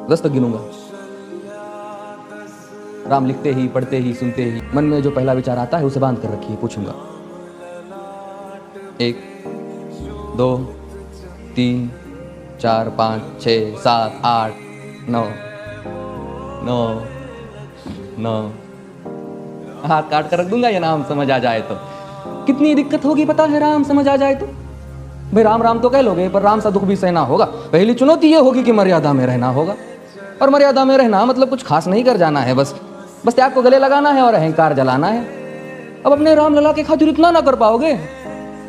10 तक गिनूंगा। राम लिखते ही, पढ़ते ही, सुनते ही मन में जो पहला विचार आता है उसे बांध कर रखिए। पूछूंगा 1 2 3 4 5 6 7 8 9 9 9। हाथ काट कर रख दूंगा ये नाम समझ आ जाए तो। कितनी दिक्कत होगी पता है राम समझ आ जाए तो। भाई राम राम तो कह लोगे, पर राम सा दुख भी सहना होगा। पहली चुनौती ये होगी कि मर्यादा में रहना होगा। और मर्यादा में रहना मतलब कुछ खास नहीं कर जाना है, बस त्याग को गले लगाना है और अहंकार जलाना है। अब अपने राम लला के खातिर इतना ना कर पाओगे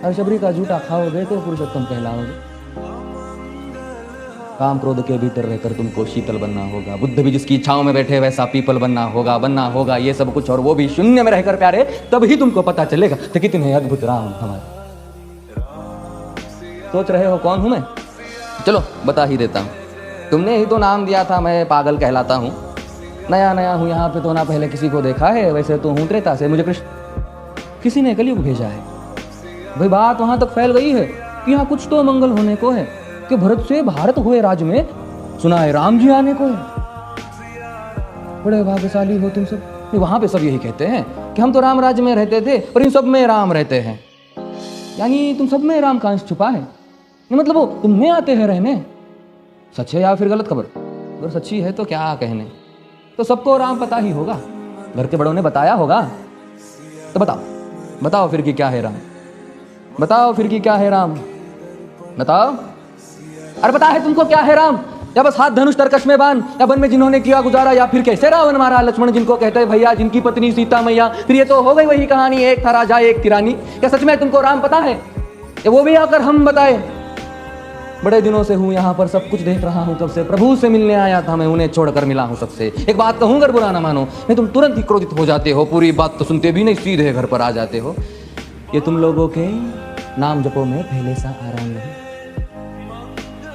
और शबरी का जूठा खाओगे तो पुरुषोत्तम कहलाओगे। काम क्रोध के भीतर रहकर तुमको शीतल बनना होगा। बुद्ध भी जिसकी इच्छाओं में बैठे वैसा पीपल बनना होगा ये सब कुछ, और वो भी शून्य में रहकर प्यारे। तभी तुमको पता चलेगा कि कितने अद्भुत राम हमारे। सोच रहे हो कौन हूं मैं? चलो बता ही देता हूं। तुमने ही तो नाम दिया था मैं पागल कहलाता हूं। नया नया हूं यहाँ पे तो ना पहले किसी को देखा है। वैसे तो हूं त्रेता से, मुझे कृष्ण किसी ने कलयुग भेजा है। भाई बात वहां तक फैल गई है कि यहाँ कुछ तो मंगल होने को है कि भरत से भारत हुए राज में, सुना है राम जी आने को है। बड़े भाग्यशाली हो तुम सब। वहां पे सब यही कहते हैं कि हम तो राम राज्य में रहते थे और इन सब में राम रहते हैं। यानी तुम सब में राम का अंश छुपा है। मतलब वो तुम में आते हैं रहने। सच है या फिर गलत खबर? अगर सच्ची है तो क्या कहने, तो सबको राम पता ही होगा। घर के बड़ों ने बताया होगा। तो बताओ फिर कि क्या है राम? बताओ फिर कि क्या है राम? बताओ। अरे पता है तुमको क्या है राम? या बस हाथ धनुष तरकश में बांध, या वन में जिन्होंने किया गुजारा, या फिर कैसे रावण मारा लक्ष्मण जिनको कहते हैं भैया, जिनकी पत्नी सीता मैया। फिर ये तो हो गई वही कहानी, एक था राजा एक थी रानी। क्या सच में तुमको राम पता है? या वो भी आकर हम बताए? बड़े दिनों से हूँ यहाँ पर, सब कुछ देख रहा हूँ कब से। प्रभु से मिलने आया था मैं, उन्हें छोड़कर मिला हूँ सबसे। एक बात कहूँ अगर बुरा ना मानो, नहीं तुम तुरंत ही क्रोधित हो जाते हो। पूरी बात तो सुनते भी नहीं, सीधे घर पर आ जाते हो। ये तुम लोगों के नाम जपो में पहले सा आराम नहीं।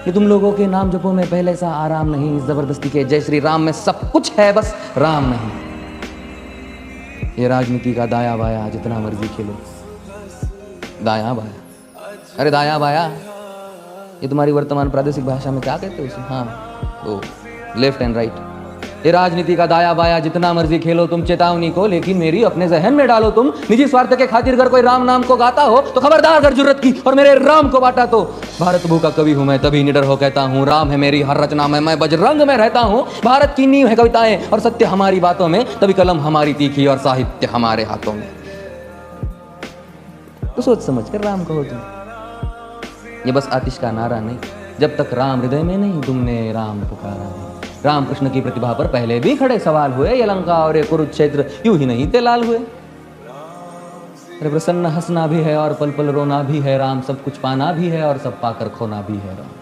ये तुम लोगों के नाम जपो में पहले सा आराम नहीं। इस जबरदस्ती के जय श्री राम में सब कुछ है, बस राम नहीं। ये राजनीति का दाया बाया जितना मर्जी खेलो। दाया बाया, अरे दाया बाया ये तुम्हारी वर्तमान प्रादेशिक भाषा में क्या कहते हो उसे? हाँ तो लेफ्ट एंड राइट। ये राजनीति का दाया बाया जितना मर्जी खेलो तुम चेतावनी को, लेकिन मेरी अपने जहन में डालो तुम। निजी स्वार्थ के खातिर अगर कोई राम नाम को गाता हो तो खबरदार, अगर जरूरत की और मेरे राम को बांटा तो। भारत भू का कवि हूं मैं, तभी निडर हो कहता हूँ राम है मेरी हर रचना में। मैं बजरंग में रहता हूँ। भारत की नींव है कविताएं और सत्य हमारी बातों में। तभी कलम हमारी तीखी और साहित्य हमारे हाथों में। तो सोच समझ कर राम कहो तुम। ये बस आतिश का नारा नहीं, जब तक राम हृदय में नहीं तुमने राम पुकारा नहीं। राम कृष्ण की प्रतिभा पर पहले भी खड़े सवाल हुए। ये लंका और ये कुरुक्षेत्र यूं ही नहीं थे लाल हुए। अरे प्रसन्न हंसना भी है और पल पल रोना भी है राम। सब कुछ पाना भी है और सब पाकर खोना भी है राम।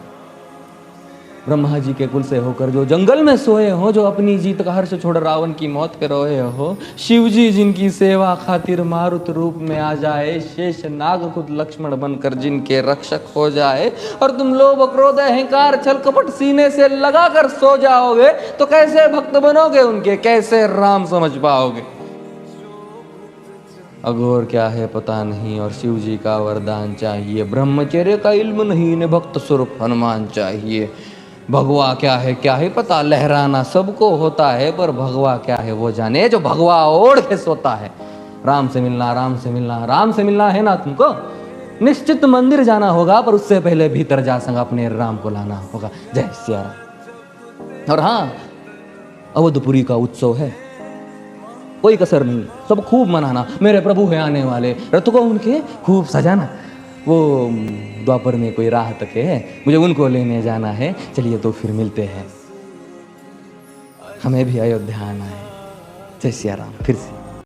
ब्रह्मा जी के कुल से होकर जो जंगल में सोए हो, जो अपनी जीत का हर्ष छोड़ रावण की मौत पे रोए हो। शिव जी जिनकी सेवा खातिर मारुत रूप में आ जाए। शेष नाग खुद लक्ष्मण बनकर जिनके रक्षक हो जाए। और तुम लोभ क्रोध अहंकार छल कपट सीने से लगा कर सो जाओगे तो कैसे भक्त बनोगे उनके, कैसे राम समझ पाओगे? अघोर क्या है पता नहीं और शिव जी का वरदान चाहिए। ब्रह्मचर्य का इल्म नहीं ने भक्त स्वरूप हनुमान चाहिए। भगवा क्या है पता, लहराना सबको होता है, पर भगवा क्या है वो जाने जो भगवा ओढ़ के सोता है। राम से मिलना, राम से मिलना, राम से मिलना है ना तुमको? निश्चित मंदिर जाना होगा, पर उससे पहले भीतर जा संग अपने राम को लाना होगा। जय सिया राम। और हाँ, अवधपुरी का उत्सव है, कोई कसर नहीं, सब खूब मनाना। मेरे प्रभु है आने वाले, रथ को उनके खूब सजाना। वो द्वापर में कोई राह तके है, मुझे उनको लेने जाना है। चलिए तो फिर मिलते हैं, हमें भी अयोध्या आना है। जय सिया राम। फिर से